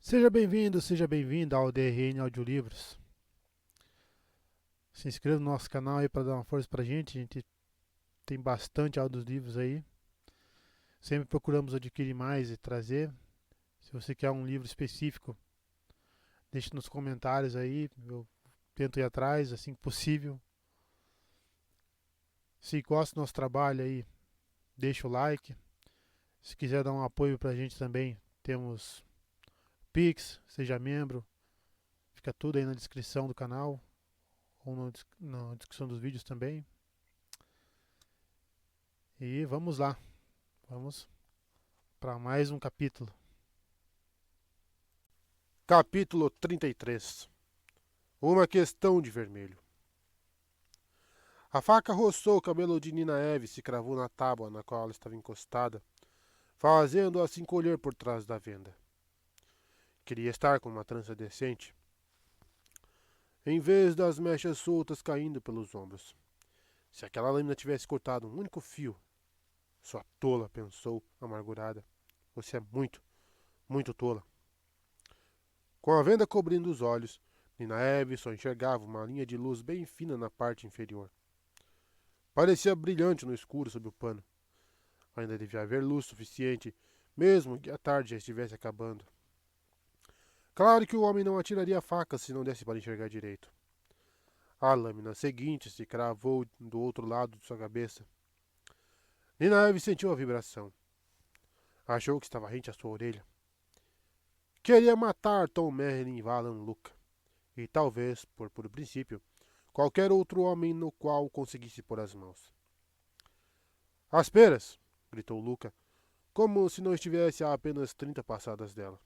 Seja bem-vinda ao DRN Audiolivros. Se inscreva no nosso canal aí para dar uma força pra gente. A gente tem bastante audiolivros aí. Sempre procuramos adquirir mais e trazer. Se você quer um livro específico, deixe nos comentários aí. Eu tento ir atrás assim que possível. Se gosta do nosso trabalho aí, deixa o like. Se quiser dar um apoio pra gente também, temos Pix, seja membro. Fica tudo aí na descrição do canal ou na descrição dos vídeos também. E vamos lá, vamos para mais um capítulo. Capítulo 33. Uma questão de vermelho. A faca roçou o cabelo de Nina Eve e se cravou na tábua na qual ela estava encostada, fazendo-a se encolher por trás da venda. Queria estar com uma trança decente, em vez das mechas soltas caindo pelos ombros. Se aquela lâmina tivesse cortado um único fio, sua tola, pensou, amargurada. Você é muito, muito tola. Com a venda cobrindo os olhos, Nina Eve só enxergava uma linha de luz bem fina na parte inferior. Parecia brilhante no escuro sob o pano. Ainda devia haver luz suficiente, mesmo que a tarde já estivesse acabando. Claro que o homem não atiraria a faca se não desse para enxergar direito. A lâmina seguinte se cravou do outro lado de sua cabeça. Nina Eve sentiu a vibração. Achou que estava rente à sua orelha. Queria matar Tom Merlin e Valan Luca. E talvez, por puro princípio, qualquer outro homem no qual conseguisse pôr as mãos. As peras! Gritou Luca, como se não estivesse a apenas 30 passadas dela.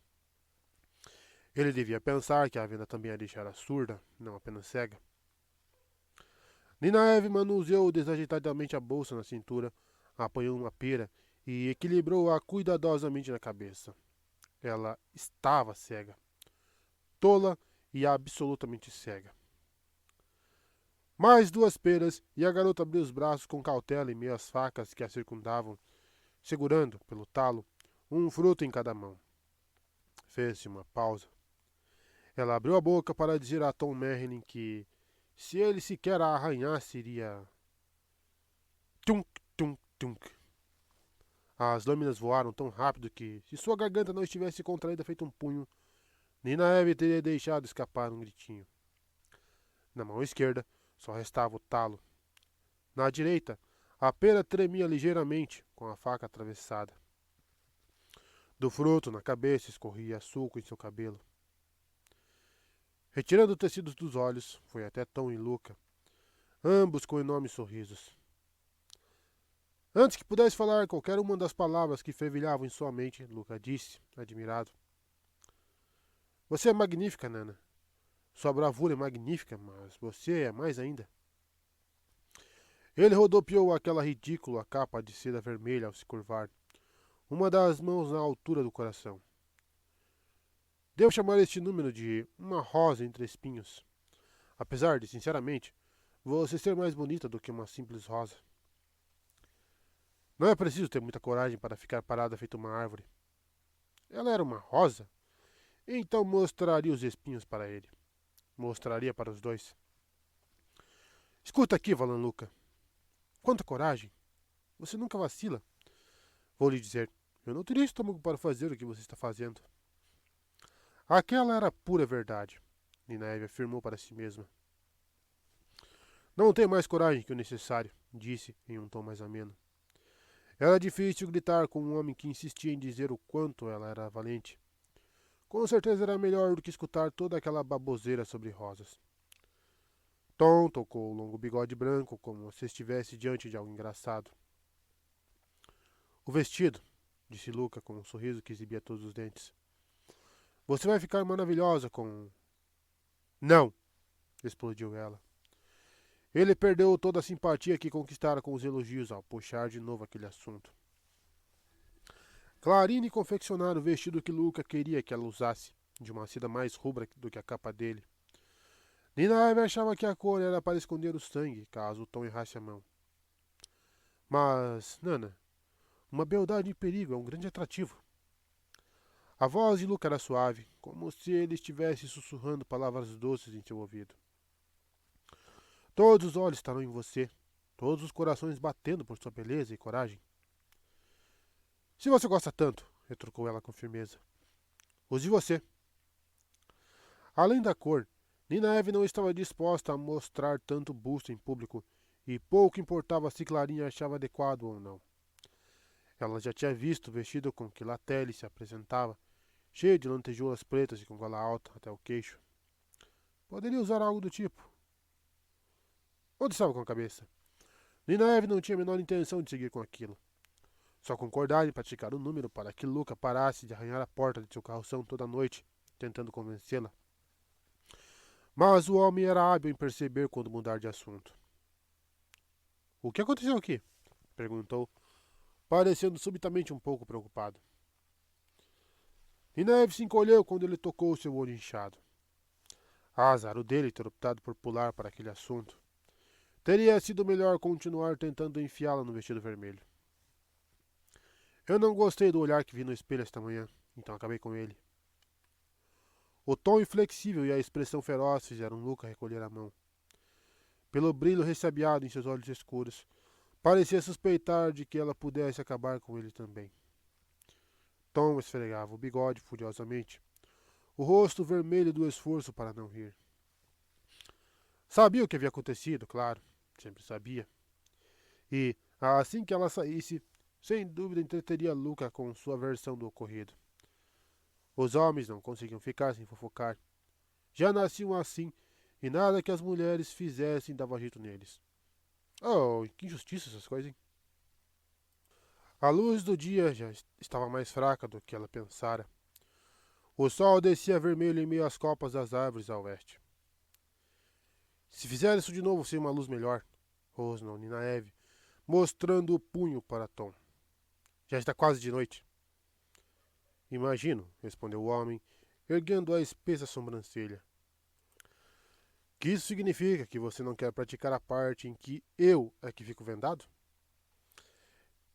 Ele devia pensar que a venda também a deixara surda, não apenas cega. Nina Eve manuseou desajeitadamente a bolsa na cintura, apanhou uma pera e equilibrou-a cuidadosamente na cabeça. Ela estava cega. Tola e absolutamente cega. Mais duas peras e a garota abriu os braços com cautela em meio às facas que a circundavam, segurando, pelo talo, um fruto em cada mão. Fez-se uma pausa. Ela abriu a boca para dizer a Tom Merlin que, se ele sequer a arranhasse, iria... Tunk, tunk, tunk. As lâminas voaram tão rápido que, se sua garganta não estivesse contraída feito um punho, Nina Eve teria deixado escapar um gritinho. Na mão esquerda, só restava o talo. Na direita, a pera tremia ligeiramente, com a faca atravessada. Do fruto, na cabeça, escorria suco em seu cabelo. Retirando o tecido dos olhos, foi até Tom e Luca, ambos com enormes sorrisos. Antes que pudesse falar qualquer uma das palavras que fervilhavam em sua mente, Luca disse, admirado. Você é magnífica, Nana. Sua bravura é magnífica, mas você é mais ainda. Ele rodopiou aquela ridícula capa de seda vermelha ao se curvar, uma das mãos na altura do coração. Devo chamar este número de uma rosa entre espinhos. Apesar de, sinceramente, você ser mais bonita do que uma simples rosa. Não é preciso ter muita coragem para ficar parada feito uma árvore. Ela era uma rosa? Então mostraria os espinhos para ele. Mostraria para os dois. Escuta aqui, Valan Luca. Quanta coragem! Você nunca vacila. Vou lhe dizer, eu não teria estômago para fazer o que você está fazendo. Aquela era pura verdade, Nina Eve afirmou para si mesma. Não tenho mais coragem que o necessário, disse em um tom mais ameno. Era difícil gritar com um homem que insistia em dizer o quanto ela era valente. Com certeza era melhor do que escutar toda aquela baboseira sobre rosas. Tom tocou o longo bigode branco como se estivesse diante de algo engraçado. O vestido, disse Luca com um sorriso que exibia todos os dentes. Você vai ficar maravilhosa com... Não! Explodiu ela. Ele perdeu toda a simpatia que conquistara com os elogios ao puxar de novo aquele assunto. Clarine confeccionara o vestido que Luca queria que ela usasse, de uma seda mais rubra do que a capa dele. Nina Eve achava que a cor era para esconder o sangue, caso o Tom errasse a mão. Mas, Nana, uma beldade em perigo é um grande atrativo. A voz de Luca era suave, como se ele estivesse sussurrando palavras doces em seu ouvido. Todos os olhos estarão em você, todos os corações batendo por sua beleza e coragem. Se você gosta tanto, retrucou ela com firmeza, use você. Além da cor, Nina Eve não estava disposta a mostrar tanto busto em público, e pouco importava se Clarinha achava adequado ou não. Ela já tinha visto o vestido com que Latelli se apresentava, cheio de lantejoulas pretas e com gola alta até o queixo. Poderia usar algo do tipo. Onde estava com a cabeça? Nina Eve não tinha a menor intenção de seguir com aquilo. Só concordar em praticar o número para que Luca parasse de arranhar a porta de seu carroção toda noite, tentando convencê-la. Mas o homem era hábil em perceber quando mudar de assunto. O que aconteceu aqui? Perguntou, parecendo subitamente um pouco preocupado. Nina Eve se encolheu quando ele tocou seu olho inchado. Azar o dele ter optado por pular para aquele assunto. Teria sido melhor continuar tentando enfiá-la no vestido vermelho. Eu não gostei do olhar que vi no espelho esta manhã, então acabei com ele. O tom inflexível e a expressão feroz fizeram Luca recolher a mão. Pelo brilho ressabiado em seus olhos escuros, parecia suspeitar de que ela pudesse acabar com ele também. Tom esfregava o bigode furiosamente, o rosto vermelho do esforço para não rir. Sabia o que havia acontecido, claro, sempre sabia. E, assim que ela saísse, sem dúvida entreteria Luca com sua versão do ocorrido. Os homens não conseguiam ficar sem fofocar. Já nasciam assim, e nada que as mulheres fizessem dava jeito neles. Oh, que injustiça essas coisas, hein? A luz do dia já estava mais fraca do que ela pensara. O sol descia vermelho em meio às copas das árvores a oeste. Se fizer isso de novo sem uma luz melhor, rosnou Nina Eve, mostrando o punho para Tom. Já está quase de noite. Imagino, respondeu o homem, erguendo a espessa sobrancelha. Que isso significa que você não quer praticar a parte em que eu é que fico vendado?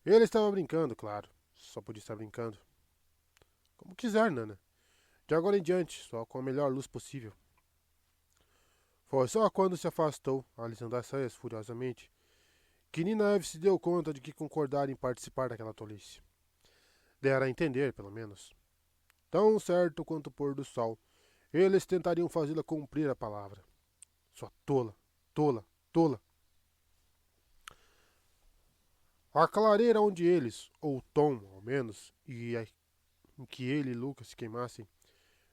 Ele estava brincando, claro. Só podia estar brincando. Como quiser, Nana. De agora em diante, só com a melhor luz possível. Foi só quando se afastou, alisando as saias furiosamente, que Nina Eve se deu conta de que concordara em participar daquela tolice. Dera a entender, pelo menos. Tão certo quanto o pôr do sol, eles tentariam fazê-la cumprir a palavra. Sua tola, tola, tola. A clareira onde eles, ou Tom, ao menos, em que ele e Lucas se queimassem,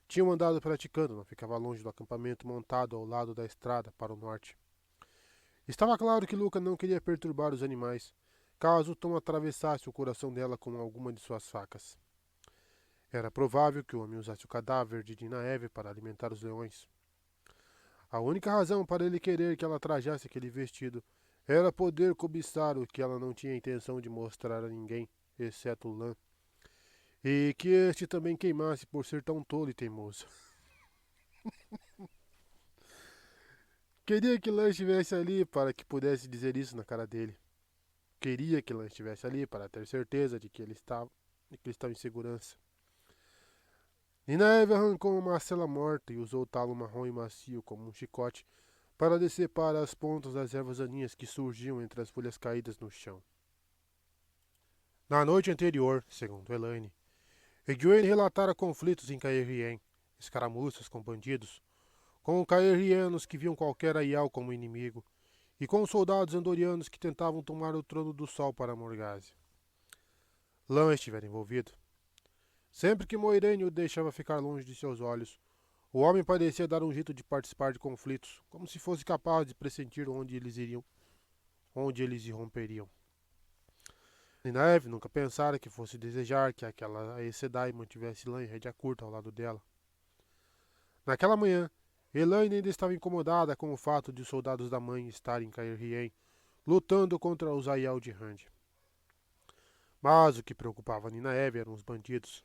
tinham andado praticando, não ficava longe do acampamento montado ao lado da estrada para o norte. Estava claro que Lucas não queria perturbar os animais, caso Tom atravessasse o coração dela com alguma de suas facas. Era provável que o homem usasse o cadáver de Nina Eve para alimentar os leões. A única razão para ele querer que ela trajasse aquele vestido era poder cobiçar o que ela não tinha intenção de mostrar a ninguém, exceto Lã, e que este também queimasse por ser tão tolo e teimoso. Queria que Lã estivesse ali para que pudesse dizer isso na cara dele. Queria que Lã estivesse ali para ter certeza de que ele estava em segurança. Nina Eve arrancou uma macela morta e usou o talo marrom e macio como um chicote para decepar as pontas das ervas daninhas que surgiam entre as folhas caídas no chão. Na noite anterior, segundo Elaine, Egwene relatara conflitos em Caerhien, escaramuças com bandidos, com caerhienos que viam qualquer aial como inimigo, e com soldados andorianos que tentavam tomar o trono do sol para Morgase. Lan estivera envolvido. Sempre que Moiraine o deixava ficar longe de seus olhos, o homem parecia dar um jeito de participar de conflitos, como se fosse capaz de pressentir onde eles irromperiam. Nina Eve nunca pensara que fosse desejar que aquela Aes Sedai mantivesse Lan em rédea curta ao lado dela. Naquela manhã, Elaine ainda estava incomodada com o fato de os soldados da mãe estarem em Caerhien, lutando contra os Aiel de Rand. Mas o que preocupava Nina Eve eram os bandidos.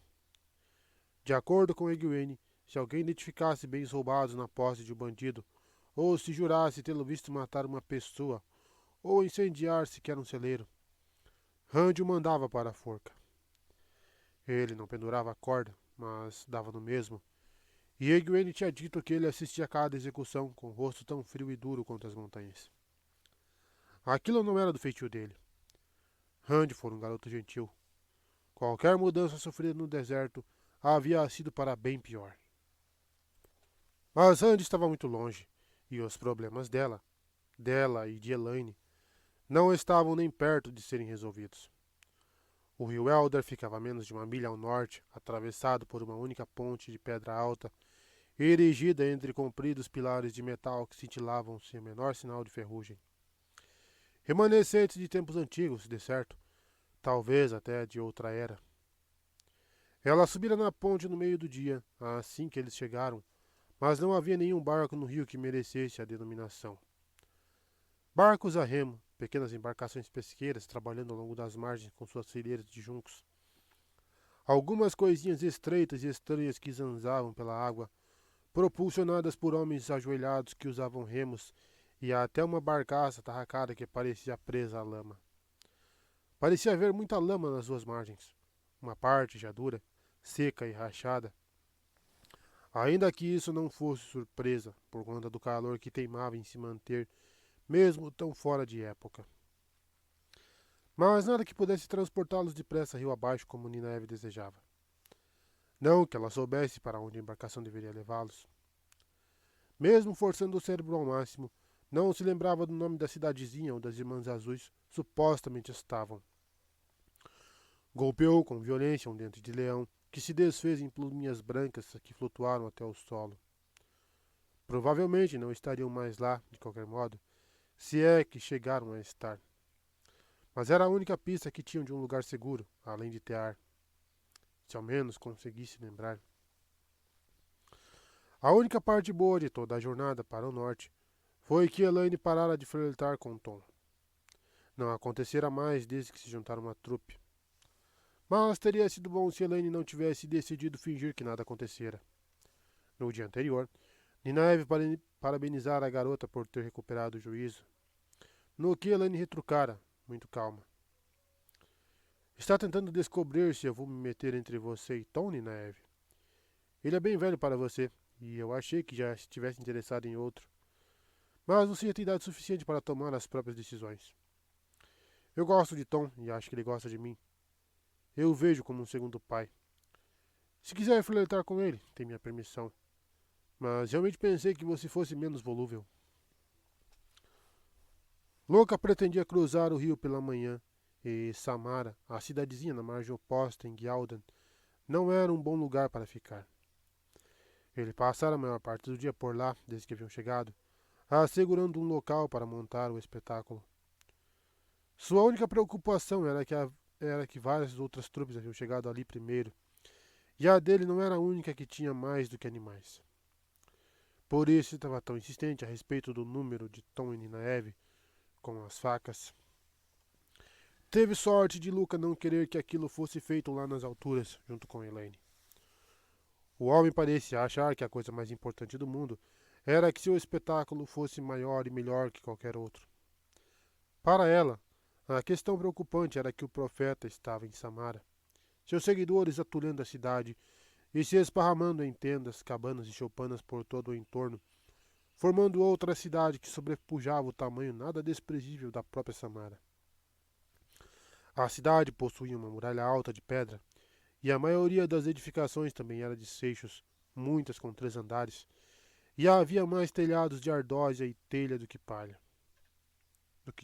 De acordo com Egwene, se alguém identificasse bens roubados na posse de um bandido, ou se jurasse tê-lo visto matar uma pessoa, ou incendiar sequer um celeiro, Rand o mandava para a forca. Ele não pendurava a corda, mas dava no mesmo, e Egwene tinha dito que ele assistia a cada execução com o rosto tão frio e duro quanto as montanhas. Aquilo não era do feitio dele. Rand foi um garoto gentil. Qualquer mudança sofrida no deserto havia sido para bem pior. Mas Rand estava muito longe, e os problemas dela e de Elaine, não estavam nem perto de serem resolvidos. O rio Elder ficava a menos de 1 milha ao norte, atravessado por uma única ponte de pedra alta, erigida entre compridos pilares de metal que cintilavam sem o menor sinal de ferrugem. Remanescentes de tempos antigos, de certo, talvez até de outra era. Ela subira na ponte no meio do dia, assim que eles chegaram, mas não havia nenhum barco no rio que merecesse a denominação. Barcos a remo, pequenas embarcações pesqueiras trabalhando ao longo das margens com suas fileiras de juncos. Algumas coisinhas estreitas e estranhas que zanzavam pela água, propulsionadas por homens ajoelhados que usavam remos, e até uma barcaça tarracada que parecia presa à lama. Parecia haver muita lama nas suas margens, uma parte já dura, seca e rachada. Ainda que isso não fosse surpresa, por conta do calor que teimava em se manter, mesmo tão fora de época. Mas nada que pudesse transportá-los depressa rio abaixo como Ninaeve desejava. Não que ela soubesse para onde a embarcação deveria levá-los. Mesmo forçando o cérebro ao máximo, não se lembrava do nome da cidadezinha onde as Irmãs Azuis supostamente estavam. Golpeou com violência um dente de leão, que se desfez em pluminhas brancas que flutuaram até o solo. Provavelmente não estariam mais lá, de qualquer modo, se é que chegaram a estar. Mas era a única pista que tinham de um lugar seguro, além de Tear. Se ao menos conseguisse lembrar. A única parte boa de toda a jornada para o norte foi que Elaine parara de flertar com Tom. Não acontecera mais desde que se juntaram à trupe. Mas teria sido bom se Elaine não tivesse decidido fingir que nada acontecera. No dia anterior, Ninaeve parabenizara a garota por ter recuperado o juízo. No que Elaine retrucara, muito calma. Está tentando descobrir se eu vou me meter entre você e Tom, Ninaeve? Ele é bem velho para você, e eu achei que já estivesse interessado em outro. Mas você tem idade suficiente para tomar as próprias decisões. Eu gosto de Tom e acho que ele gosta de mim. Eu o vejo como um segundo pai. Se quiser flertar com ele, tem minha permissão. Mas realmente pensei que você fosse menos volúvel. Louca pretendia cruzar o rio pela manhã, e Samara, a cidadezinha na margem oposta em Gyaldan, não era um bom lugar para ficar. Ele passara a maior parte do dia por lá, desde que haviam chegado, assegurando um local para montar o espetáculo. Sua única preocupação era que várias outras trupes haviam chegado ali primeiro, e a dele não era a única que tinha mais do que animais. Por isso estava tão insistente a respeito do número de Tom e Ninaeve, com as facas. Teve sorte de Luca não querer que aquilo fosse feito lá nas alturas, junto com Elaine. O homem parecia achar que a coisa mais importante do mundo era que seu espetáculo fosse maior e melhor que qualquer outro. Para ela, a questão preocupante era que o profeta estava em Samara, seus seguidores atulhando a cidade e se esparramando em tendas, cabanas e choupanas por todo o entorno, formando outra cidade que sobrepujava o tamanho nada desprezível da própria Samara. A cidade possuía uma muralha alta de pedra, e a maioria das edificações também era de seixos, muitas com 3 andares, e havia mais telhados de ardósia e telha do que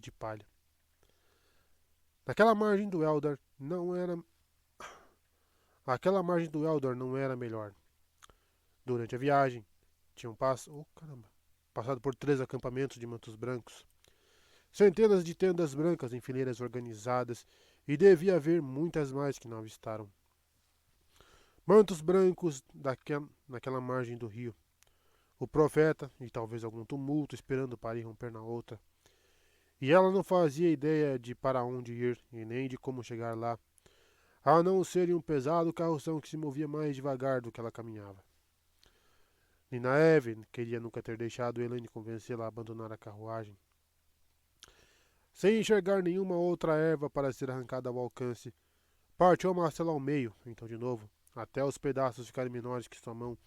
de palha. Aquela margem do Eldar não era melhor. Durante a viagem, tinham passado por 3 acampamentos de mantos brancos. Centenas de tendas brancas em fileiras organizadas, e devia haver muitas mais que não avistaram. Mantos brancos naquela margem do rio. O profeta, e talvez algum tumulto esperando para irromper na outra. E ela não fazia ideia de para onde ir, e nem de como chegar lá, a não ser em um pesado carroção que se movia mais devagar do que ela caminhava. Ninaeve queria nunca ter deixado Elaine convencê-la a abandonar a carruagem. Sem enxergar nenhuma outra erva para ser arrancada ao alcance, partiu a Marcela ao meio, então de novo, até os pedaços ficarem menores que sua mão,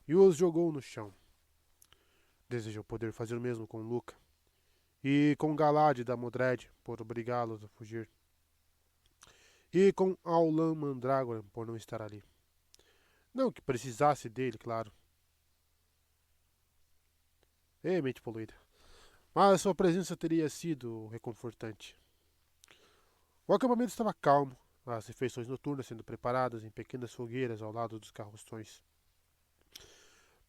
e os jogou no chão. Desejou poder fazer o mesmo com Luca, e com Galad da Modred, por obrigá-los a fugir, e com Aulan Mandragoran, por não estar ali. Não que precisasse dele, claro. Mente poluída. Mas sua presença teria sido reconfortante. O acampamento estava calmo, as refeições noturnas sendo preparadas em pequenas fogueiras ao lado dos carroções.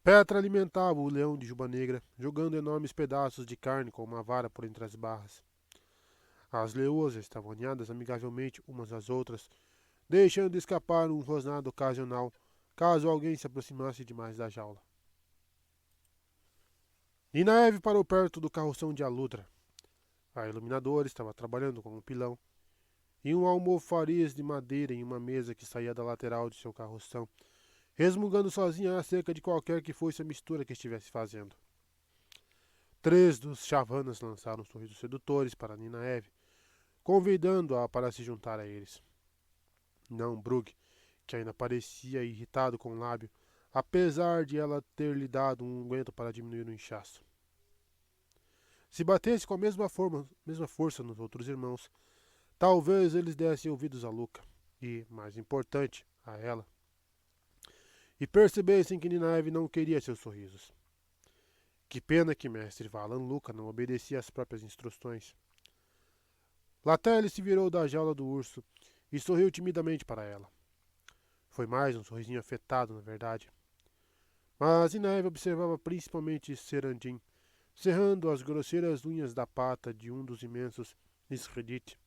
Petra alimentava o leão de juba negra, jogando enormes pedaços de carne com uma vara por entre as barras. As leoas estavam aninhadas amigavelmente umas às outras, deixando escapar um rosnado ocasional, caso alguém se aproximasse demais da jaula. Ninaeve parou perto do carroção de Aludra. A iluminadora estava trabalhando com um pilão e um almofariz de madeira em uma mesa que saía da lateral de seu carroção, resmungando sozinha acerca de qualquer que fosse a mistura que estivesse fazendo. 3 dos chavanas lançaram sorrisos sedutores para Ninaeve, convidando-a para se juntar a eles. Não Brugge, que ainda parecia irritado com o lábio, apesar de ela ter lhe dado um unguento para diminuir o inchaço. Se batesse com a mesma força nos outros irmãos, talvez eles dessem ouvidos a Luca, e, mais importante, a ela, e percebessem que Ninaeve não queria seus sorrisos. Que pena que mestre Valan Luca não obedecia às próprias instruções. Latelle se virou da jaula do urso e sorriu timidamente para ela. Foi mais um sorrisinho afetado, na verdade. Mas Ninaeve observava principalmente Serandin, cerrando as grosseiras unhas da pata de um dos imensos Nisredit,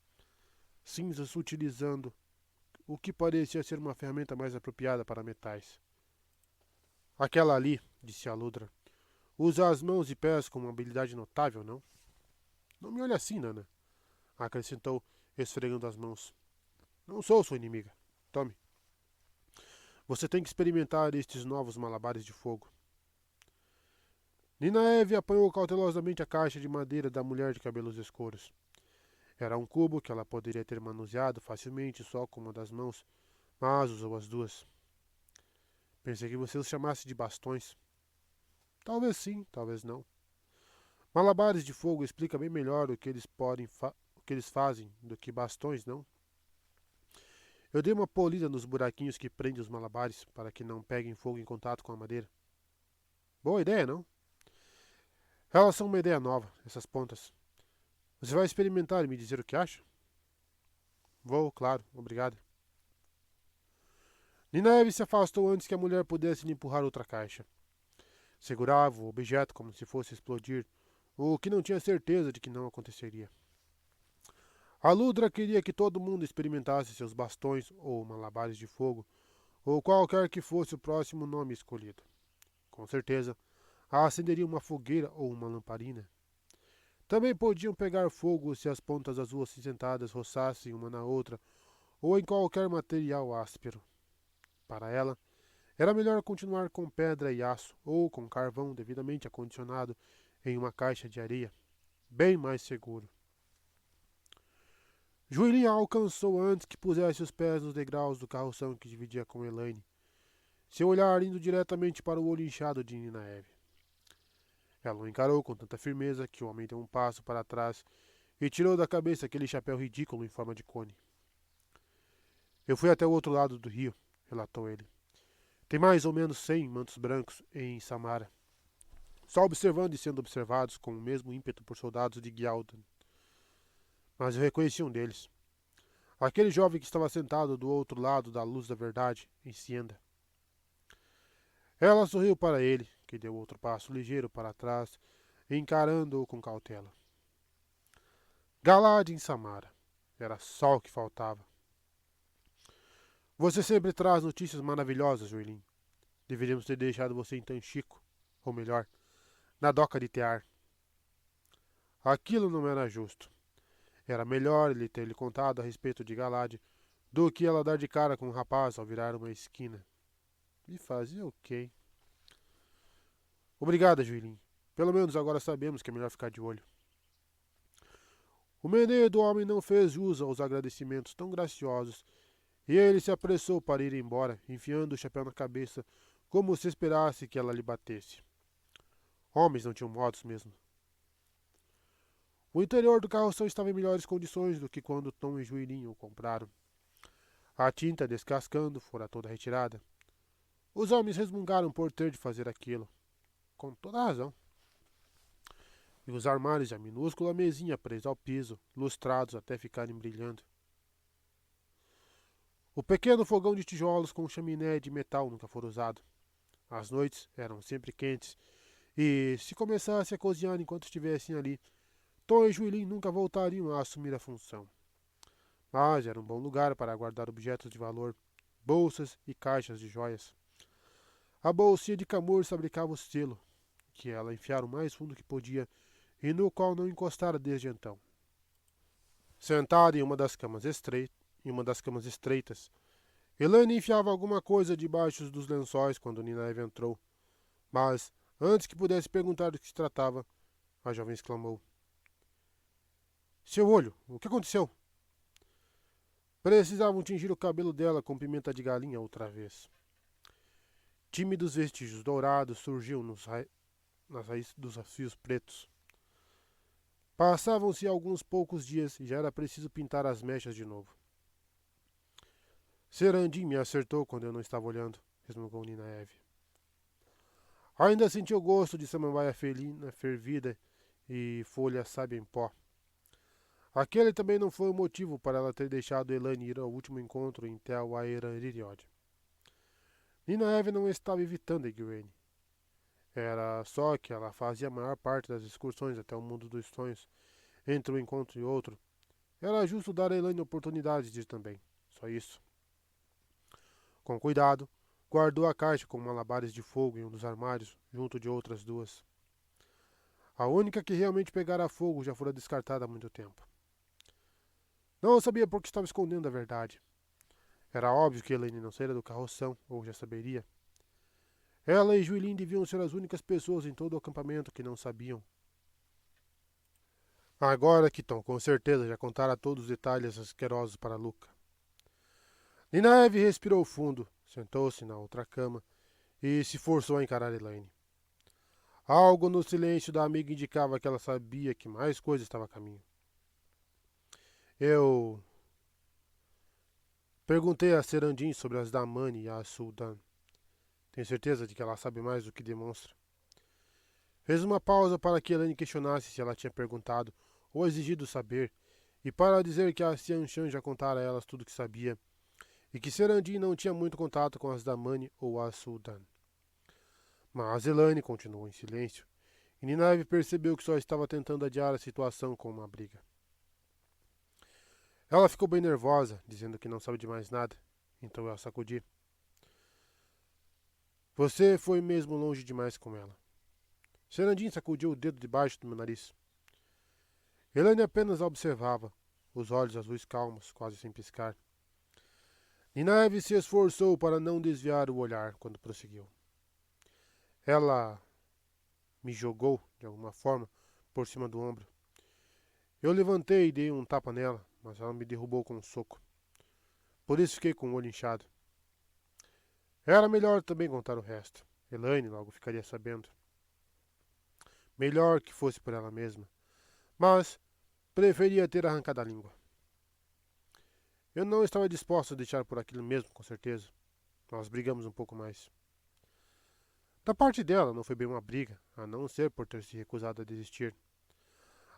cinzas utilizando o que parecia ser uma ferramenta mais apropriada para metais. Aquela ali, disse Aludra, usa as mãos e pés com uma habilidade notável, não? Não me olhe assim, Nana, acrescentou, esfregando as mãos. Não sou sua inimiga. Tome. Você tem que experimentar estes novos malabares de fogo. Ninaeve apanhou cautelosamente a caixa de madeira da mulher de cabelos escuros. Era um cubo que ela poderia ter manuseado facilmente só com uma das mãos, mas usou as duas. Pensei que você os chamasse de bastões. Talvez sim, talvez não. Malabares de fogo explica bem melhor o que eles fazem do que bastões, não? Eu dei uma polida nos buraquinhos que prendem os malabares para que não peguem fogo em contato com a madeira. Boa ideia, não? Elas são uma ideia nova, essas pontas. Você vai experimentar e me dizer o que acha? Vou, claro, obrigado. Ninaeve se afastou antes que a mulher pudesse lhe empurrar outra caixa. Segurava o objeto como se fosse explodir, o que não tinha certeza de que não aconteceria. A Ludra queria que todo mundo experimentasse seus bastões ou malabares de fogo, ou qualquer que fosse o próximo nome escolhido. Com certeza, acenderia uma fogueira ou uma lamparina. Também podiam pegar fogo se as pontas das ruas cinzentadas roçassem uma na outra, ou em qualquer material áspero. Para ela, era melhor continuar com pedra e aço, ou com carvão devidamente acondicionado em uma caixa de areia, bem mais seguro. Juilin a alcançou antes que pusesse os pés nos degraus do carroção que dividia com Elaine, seu olhar indo diretamente para o olho inchado de Ninaeve. Ela o encarou com tanta firmeza que o homem deu um passo para trás e tirou da cabeça aquele chapéu ridículo em forma de cone. Eu fui até o outro lado do rio, relatou ele. Tem mais ou menos 100 mantos brancos em Samara, só observando e sendo observados com o mesmo ímpeto por soldados de Gyaldan. Mas eu reconheci um deles. Aquele jovem que estava sentado do outro lado da luz da verdade, em Sienda. Ela sorriu para ele, que deu outro passo ligeiro para trás, encarando-o com cautela. Galad em Samara. Era só o que faltava. Você sempre traz notícias maravilhosas, Juilin. Deveríamos ter deixado você em Tanchico, ou melhor, na doca de Tear. Aquilo não era justo. Era melhor ele ter lhe contado a respeito de Galad do que ela dar de cara com o rapaz ao virar uma esquina. E fazia o quê? Obrigada, Juilin. Pelo menos agora sabemos que é melhor ficar de olho. O meneio do homem não fez jus aos agradecimentos tão graciosos e ele se apressou para ir embora, enfiando o chapéu na cabeça, como se esperasse que ela lhe batesse. Homens não tinham modos mesmo. O interior do carroção estava em melhores condições do que quando Tom e Juilinho o compraram. A tinta descascando fora toda retirada. Os homens resmungaram por ter de fazer aquilo. Com toda a razão. E os armários e a minúscula mesinha presa ao piso, lustrados até ficarem brilhando. O pequeno fogão de tijolos com chaminé de metal nunca fora usado. As noites eram sempre quentes, e se começasse a cozinhar enquanto estivessem ali, Tom e Juilin nunca voltariam a assumir a função. Mas era um bom lugar para guardar objetos de valor, bolsas e caixas de joias. A bolsinha de camurça fabricava o selo, que ela enfiara o mais fundo que podia e no qual não encostara desde então. Sentada em uma das camas estreitas, Elaine enfiava alguma coisa debaixo dos lençóis quando Nina Eve entrou. Mas, antes que pudesse perguntar do que se tratava, a jovem exclamou: "Seu olho, o que aconteceu?" Precisavam tingir o cabelo dela com pimenta de galinha outra vez. Tímidos vestígios dourados surgiam nas raízes dos fios pretos. Passavam-se alguns poucos dias e já era preciso pintar as mechas de novo. "Serandim me acertou quando eu não estava olhando", resmungou Nina Eve. Ainda sentia o gosto de samambaia felina fervida e folha sábia em pó. Aquele também não foi o motivo para ela ter deixado Elaine ir ao último encontro em Tel Aerariod. Nina Eve não estava evitando Egwene. Era só que ela fazia a maior parte das excursões até o mundo dos sonhos. Entre um encontro e outro, era justo dar a Elaine a oportunidade de ir também. Só isso. Com cuidado, guardou a caixa com malabares de fogo em um dos armários, junto de outras duas. A única que realmente pegara fogo já fora descartada há muito tempo. Não sabia por que estava escondendo a verdade. Era óbvio que Elaine não saíra do carroção, ou já saberia. Ela e Juilin deviam ser as únicas pessoas em todo o acampamento que não sabiam. Agora que Tom com certeza já contara todos os detalhes asquerosos para Luca. Nina Eve respirou fundo, sentou-se na outra cama e se forçou a encarar Elaine. Algo no silêncio da amiga indicava que ela sabia que mais coisa estava a caminho. Eu perguntei a Serandim sobre as Damani e a Suldan. Tenho certeza de que ela sabe mais do que demonstra. Fez uma pausa para que Elaine questionasse se ela tinha perguntado ou exigido saber, e para dizer que a Xianshan já contara a elas tudo o que sabia, e que Serandim não tinha muito contato com as Damani ou as Suldan. Mas Elaine continuou em silêncio, e Nina Eve percebeu que só estava tentando adiar a situação com uma briga. Ela ficou bem nervosa, dizendo que não sabe de mais nada, então eu a sacudi. Você foi mesmo longe demais com ela. Serandim sacudiu o dedo debaixo do meu nariz. Elaine apenas a observava, os olhos azuis calmos, quase sem piscar. Nina Eve se esforçou para não desviar o olhar quando prosseguiu. Ela me jogou, de alguma forma, por cima do ombro. Eu levantei e dei um tapa nela, mas ela me derrubou com um soco. Por isso fiquei com o olho inchado. Era melhor também contar o resto. Elaine logo ficaria sabendo. Melhor que fosse por ela mesma. Mas preferia ter arrancado a língua. Eu não estava disposto a deixar por aquilo mesmo, com certeza. Nós brigamos um pouco mais. Da parte dela, não foi bem uma briga, a não ser por ter se recusado a desistir.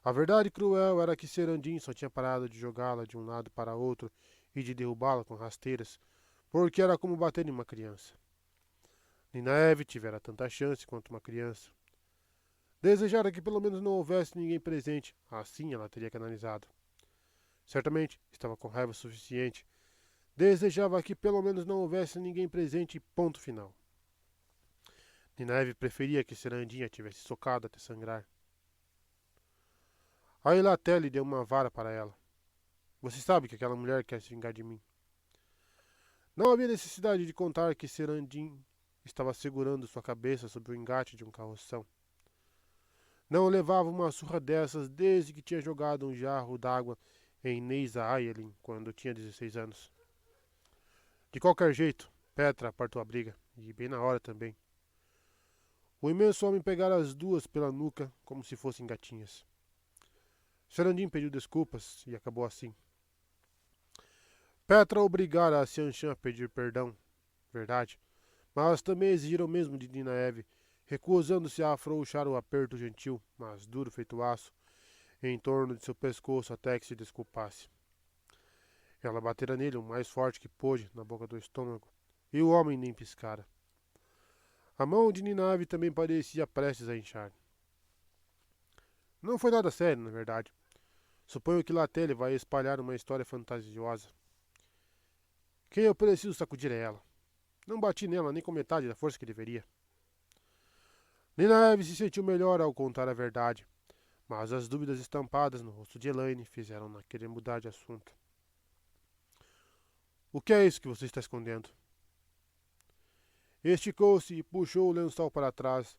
A verdade cruel era que Serandim só tinha parado de jogá-la de um lado para outro e de derrubá-la com rasteiras, porque era como bater em uma criança. Nina Eve tivera tanta chance quanto uma criança. Desejara que pelo menos não houvesse ninguém presente, assim ela teria canalizado. Certamente estava com raiva suficiente. Desejava que pelo menos não houvesse ninguém presente, ponto final. Nina Eve preferia que Serandinha tivesse socado até sangrar. A Elatele deu uma vara para ela. Você sabe que aquela mulher quer se vingar de mim. Não havia necessidade de contar que Serandim estava segurando sua cabeça sobre o engate de um carroção. Não levava uma surra dessas desde que tinha jogado um jarro d'água em Neisa Ayelin quando tinha 16 anos. De qualquer jeito, Petra apartou a briga, e bem na hora também. O imenso homem pegara as duas pela nuca como se fossem gatinhas. Sarandin pediu desculpas e acabou assim. Petra obrigara a Xianxian a pedir perdão, verdade, mas também exigiram o mesmo de Ninaeve, recusando-se a afrouxar o aperto gentil, mas duro feito aço, em torno de seu pescoço até que se desculpasse. Ela batera nele o mais forte que pôde, na boca do estômago, e o homem nem piscara. A mão de Ninaeve também parecia prestes a inchar. Não foi nada sério, na verdade. Suponho que Latele vai espalhar uma história fantasiosa. Quem eu preciso sacudir é ela. Não bati nela nem com metade da força que deveria. Ninaeve se sentiu melhor ao contar a verdade, mas as dúvidas estampadas no rosto de Elaine fizeram-na querer mudar de assunto. O que é isso que você está escondendo? Esticou-se e puxou o lençol para trás,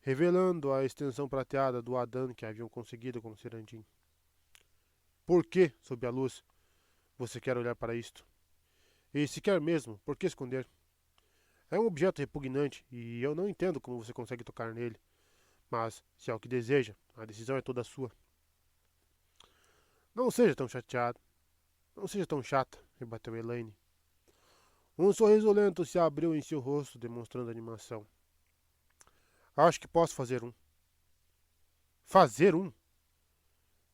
revelando a extensão prateada do Adan que haviam conseguido com Sarandin. Por que, sob a luz, você quer olhar para isto? E se quer mesmo, por que esconder? É um objeto repugnante e eu não entendo como você consegue tocar nele. Mas, se é o que deseja, a decisão é toda sua. Não seja tão chateado. Não seja tão chata, rebateu Elaine. Um sorriso lento se abriu em seu rosto, demonstrando animação. Acho que posso fazer um. Fazer um?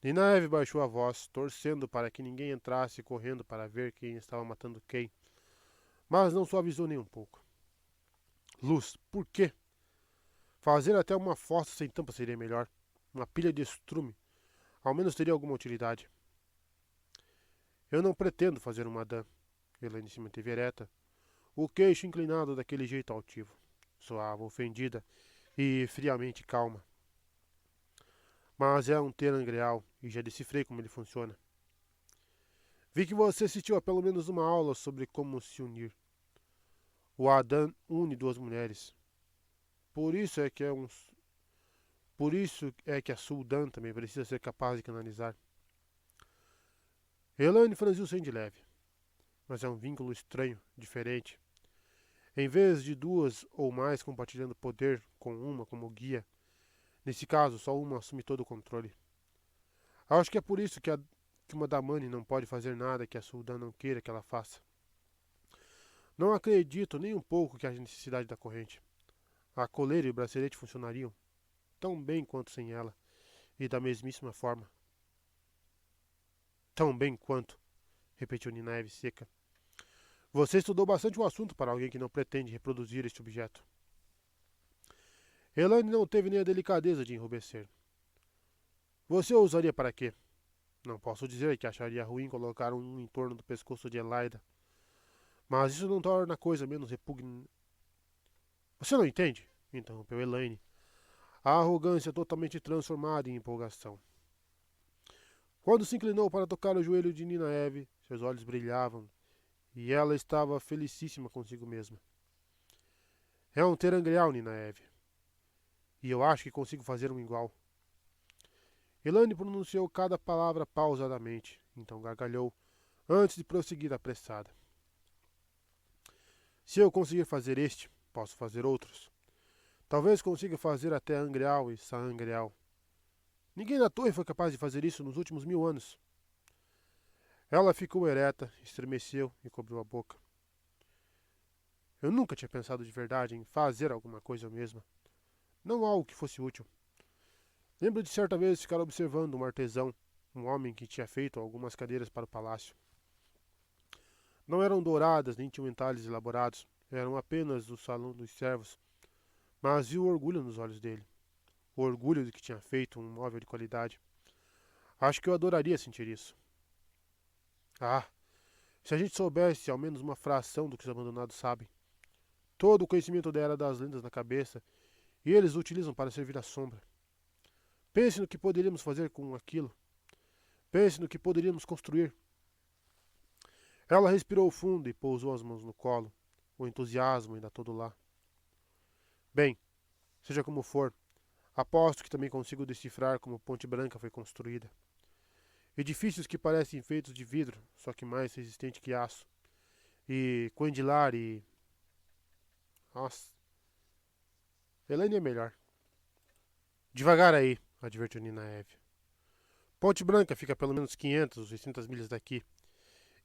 Ninaeve baixou a voz, torcendo para que ninguém entrasse correndo para ver quem estava matando quem, mas não suavizou nem um pouco. Luz, por quê? Fazer até uma fossa sem tampa seria melhor. Uma pilha de estrume. Ao menos teria alguma utilidade. Eu não pretendo fazer uma dã. Elaine se manteve ereta, o queixo inclinado daquele jeito altivo. Soava ofendida e friamente calma. Mas é um terangreal e já decifrei como ele funciona. Vi que você assistiu a pelo menos uma aula sobre como se unir. O Adan une duas mulheres. Por isso é que a Suldan também precisa ser capaz de canalizar. Elaine franziu sem de leve. Mas é um vínculo estranho, diferente. Em vez de duas ou mais compartilhando poder com uma como guia, nesse caso só uma assume todo o controle. Acho que é por isso que uma Damani não pode fazer nada que a Suldan não queira que ela faça. Não acredito nem um pouco que haja necessidade da corrente. A coleira e o bracelete funcionariam tão bem quanto sem ela, e da mesmíssima forma. Tão bem quanto, repetiu Ninaeve seca. Você estudou bastante o assunto para alguém que não pretende reproduzir este objeto. Elaine não teve nem a delicadeza de enrubescer. Você o usaria para quê? Não posso dizer que acharia ruim colocar um em torno do pescoço de Elaida, mas isso não torna a coisa menos repugnante. Você não entende? Interrompeu Elaine, a arrogância totalmente transformada em empolgação. Quando se inclinou para tocar o joelho de Ninaeve, seus olhos brilhavam, e ela estava felicíssima consigo mesma. É um terangreal, Ninaeve, e eu acho que consigo fazer um igual. Elaine pronunciou cada palavra pausadamente, então gargalhou, antes de prosseguir apressada. Se eu conseguir fazer este, posso fazer outros. Talvez consiga fazer até Angreal e Saangreal. Ninguém na torre foi capaz de fazer isso nos últimos 1000 anos. Ela ficou ereta, estremeceu e cobriu a boca. Eu nunca tinha pensado de verdade em fazer alguma coisa eu mesma. Não algo que fosse útil. Lembro de certa vez ficar observando um artesão, um homem que tinha feito algumas cadeiras para o palácio. Não eram douradas nem tinham entalhes elaborados, eram apenas do salão dos servos, mas vi o orgulho nos olhos dele. O orgulho de que tinha feito um móvel de qualidade. Acho que eu adoraria sentir isso. Ah, se a gente soubesse ao menos uma fração do que os abandonados sabem. Todo o conhecimento da Era das Lendas na cabeça, e eles o utilizam para servir à sombra. Pense no que poderíamos fazer com aquilo. Pense no que poderíamos construir. Ela respirou fundo e pousou as mãos no colo, o entusiasmo ainda todo lá. Bem, seja como for, aposto que também consigo decifrar como Ponte Branca foi construída. Edifícios que parecem feitos de vidro, só que mais resistente que aço. E Quendilar e... Nossa, Elaine é melhor. Devagar aí, advertiu Nina Eve. Ponte Branca fica a pelo menos 500 ou 600 milhas daqui.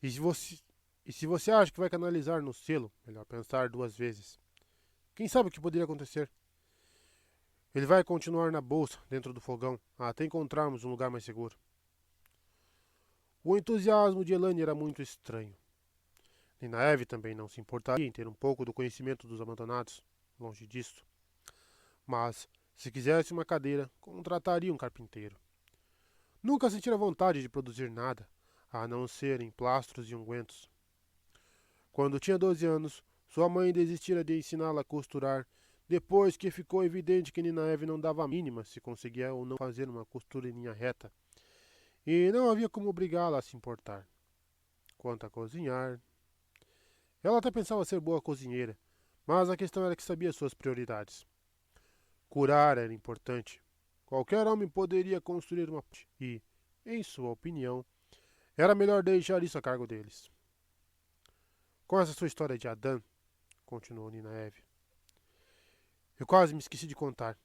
E se você, e se você acha que vai canalizar no selo, melhor pensar duas vezes. Quem sabe o que poderia acontecer? Ele vai continuar na bolsa, dentro do fogão, até encontrarmos um lugar mais seguro. O entusiasmo de Elaine era muito estranho. Nina Eve também não se importaria em ter um pouco do conhecimento dos abandonados, longe disso. Mas, se quisesse uma cadeira, contrataria um carpinteiro. Nunca sentira vontade de produzir nada, a não ser em plastros e ungüentos. Quando tinha 12 anos, sua mãe desistira de ensiná-la a costurar, depois que ficou evidente que Nina Eve não dava a mínima se conseguia ou não fazer uma costura em linha reta, e não havia como obrigá-la a se importar. Quanto a cozinhar, ela até pensava ser boa cozinheira, mas a questão era que sabia suas prioridades. Curar era importante. Qualquer homem poderia construir uma ponte e, em sua opinião, era melhor deixar isso a cargo deles. Com essa sua história de Adã, continuou Nina Eve, eu quase me esqueci de contar.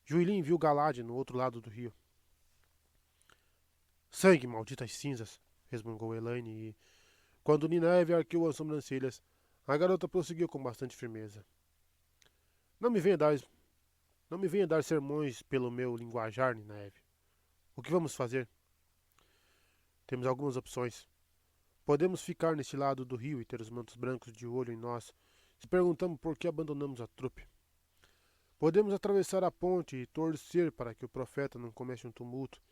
Juilin viu Galad no outro lado do rio. Sangue, malditas cinzas, resmungou Elaine e, quando Nina Eve arqueou as sobrancelhas, a garota prosseguiu com bastante firmeza. Não me venha dar, não me venha dar sermões pelo meu linguajar, Nina Eve. O que vamos fazer? Temos algumas opções. Podemos ficar neste lado do rio e ter os mantos brancos de olho em nós, se perguntamos por que abandonamos a trupe. Podemos atravessar a ponte e torcer para que o profeta não comece um tumulto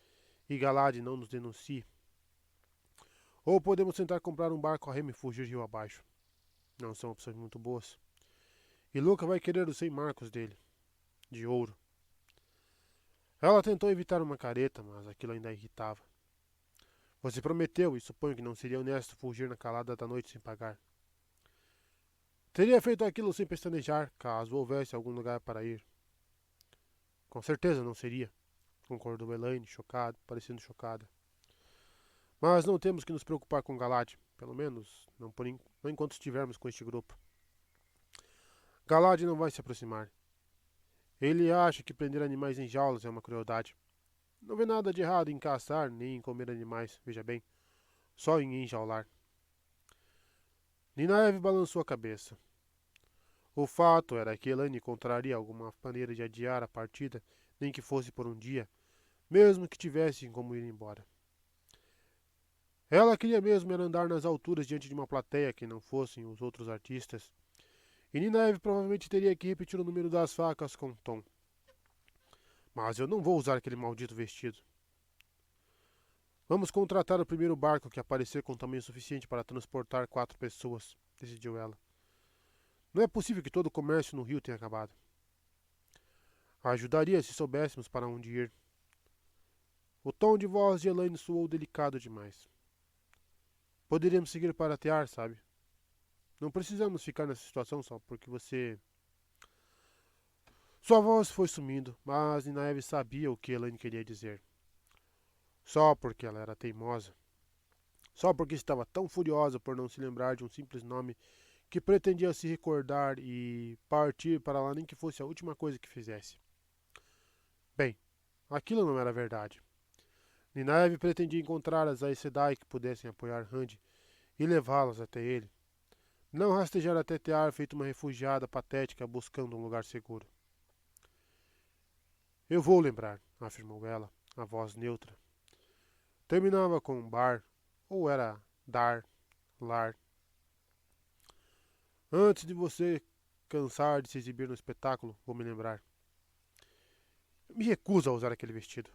e Galad não nos denuncie. Ou podemos tentar comprar um barco a remo e fugir rio abaixo. Não são opções muito boas. E Luca vai querer os 100 marcos dele, de ouro. Ela tentou evitar uma careta, mas aquilo ainda a irritava. Você prometeu e suponho que não seria honesto fugir na calada da noite sem pagar. Teria feito aquilo sem pestanejar, caso houvesse algum lugar para ir. Com certeza não seria, concordou Elaine, chocada, parecendo chocada. Mas não temos que nos preocupar com Galad, pelo menos não enquanto estivermos com este grupo. Galad não vai se aproximar. Ele acha que prender animais em jaulas é uma crueldade. Não vê nada de errado em caçar nem em comer animais, veja bem, só em enjaular. Nina Eve balançou a cabeça. O fato era que Elaine encontraria alguma maneira de adiar a partida, nem que fosse por um dia, mesmo que tivessem como ir embora. Ela queria mesmo era andar nas alturas diante de uma plateia que não fossem os outros artistas, e Nina Eve provavelmente teria que repetir o número das facas com Tom. Mas eu não vou usar aquele maldito vestido. Vamos contratar o primeiro barco que aparecer com tamanho suficiente para transportar 4 pessoas, decidiu ela. Não é possível que todo o comércio no rio tenha acabado. Ajudaria se soubéssemos para onde ir. O tom de voz de Elaine soou delicado demais. Poderíamos seguir para Tear, sabe? Não precisamos ficar nessa situação só porque você... Sua voz foi sumindo, mas Nina Eve sabia o que Elaine queria dizer. Só porque ela era teimosa. Só porque estava tão furiosa por não se lembrar de um simples nome que pretendia se recordar e partir para lá nem que fosse a última coisa que fizesse. Bem, aquilo não era verdade. Nina Eve pretendia encontrar as Aes Sedai que pudessem apoiar Randy e levá-las até ele. Não rastejar até Tear feito uma refugiada patética buscando um lugar seguro. Eu vou lembrar, afirmou ela, a voz neutra. Terminava com bar, ou era dar, lar. Antes de você cansar de se exibir no espetáculo, vou me lembrar. Eu me recuso a usar aquele vestido.